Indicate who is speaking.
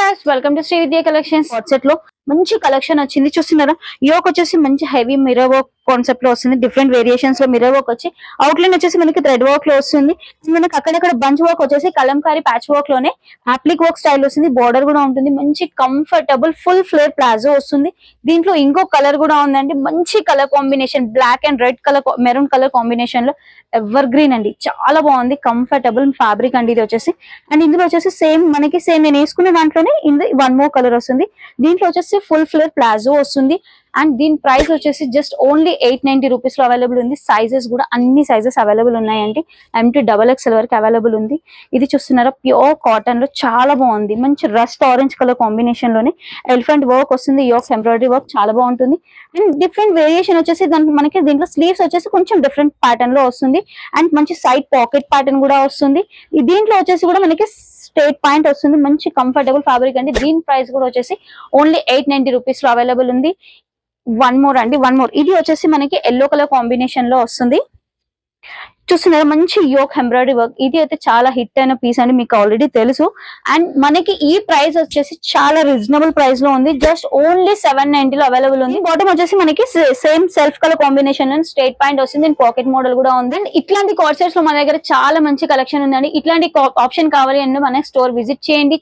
Speaker 1: Guys welcome to Sri Vidya collections. WhatsApp లో మంచి collection వచ్చింది చూస్తున్నారా. యోక్ వచ్చేసి మంచి హెవీ మిర్రర్ వర్క్ కాన్సెప్ట్ లో వస్తుంది. డిఫరెంట్ వేరియేషన్స్ లో మిర్రర్ వర్క్ వచ్చి అవుట్ లైన్ వచ్చేసి మనకి థ్రెడ్ వర్క్ లో వస్తుంది. మనకి అక్కడక్కడ బంచ్ వర్క్ వచ్చేసి కలంకారీ ప్యాచ్ వర్క్ లోనే అప్లిక్ వర్క్ స్టైల్ వస్తుంది. బోర్డర్ కూడా ఉంటుంది. మంచి కంఫర్టబుల్ ఫుల్ ఫ్లేర్ ప్లాజో వస్తుంది. దీంట్లో ఇంకో కలర్ కూడా ఉందండి. మంచి colour combination black and red colour maroon colour combination లో ఎవర్ గ్రీన్ అండి. చాలా బాగుంది. కంఫర్టబుల్ ఫ్యాబ్రిక్ అండి ఇది వచ్చేసి. అండ్ ఇందులో వచ్చేసి సేమ్ నేను వేసుకున్న దాంట్లోనే వన్ మోర్ కలర్ వస్తుంది. దీంట్లో వచ్చేసి ఫుల్ ఫ్లేర్ ప్లాజో వస్తుంది. అండ్ దీని ప్రైస్ వచ్చేసి జస్ట్ ఓన్లీ 890 రూపీస్ లో అవైలబుల్ ఉంది. సైజెస్ కూడా అన్ని సైజెస్ అవైలబుల్ ఉన్నాయండి. MT XXL వరకు అవైలబుల్ ఉంది. ఇది చూస్తున్నారా ప్యూర్ కాటన్ లో చాలా బాగుంది. మంచి రస్ట్ ఆరెంజ్ కలర్ కాంబినేషన్ లోనే ఎలిఫెంట్ వర్క్ వస్తుంది. యోక్ ఎంబ్రాయిడరీ వర్క్ చాలా బాగుంటుంది. అండ్ డిఫరెంట్ వేరియేషన్ వచ్చేసి మనకి దీంట్లో స్లీవ్స్ వచ్చేసి కొంచెం డిఫరెంట్ ప్యాటర్న్ లో వస్తుంది. అండ్ మంచి సైడ్ పాకెట్ ప్యాటర్న్ కూడా వస్తుంది. దీంట్లో వచ్చేసి కూడా మనకి స్ట్రేట్ పాయింట్ వస్తుంది. మంచి కంఫర్టబుల్ ఫ్యాబ్రిక్ అండి. దీని ప్రైస్ కూడా వచ్చేసి ఓన్లీ 890 రూపీస్ లో అవైలబుల్ ఉంది. వన్ మోర్ ఇది వచ్చేసి మనకి ఎల్లో కలర్ కాంబినేషన్ లో వస్తుంది. చూస్తున్నారు మంచి యోక్ ఎంబ్రాయిడరీ వర్క్. ఇది అయితే చాలా హిట్ అయిన పీస్ అండి, మీకు ఆల్రెడీ తెలుసు. అండ్ మనకి ఈ ప్రైస్ వచ్చేసి చాలా రీజనబుల్ ప్రైస్ లో ఉంది. జస్ట్ ఓన్లీ 790 లో అవైలబుల్ ఉంది. బాటమ్ వచ్చేసి మనకి సేమ్ సెల్ఫ్ కలర్ కాంబినేషన్ లో స్ట్రేట్ పాయింట్ వస్తుంది. పాకెట్ మోడల్ కూడా ఉంది. అండ్ ఇట్లాంటి కార్డ్ సెట్స్ లో మన దగ్గర చాలా మంచి కలెక్షన్ ఉందండి. ఇట్లాంటి ఆప్షన్ కావాలి అంటే మన స్టోర్ విజిట్ చేయండి.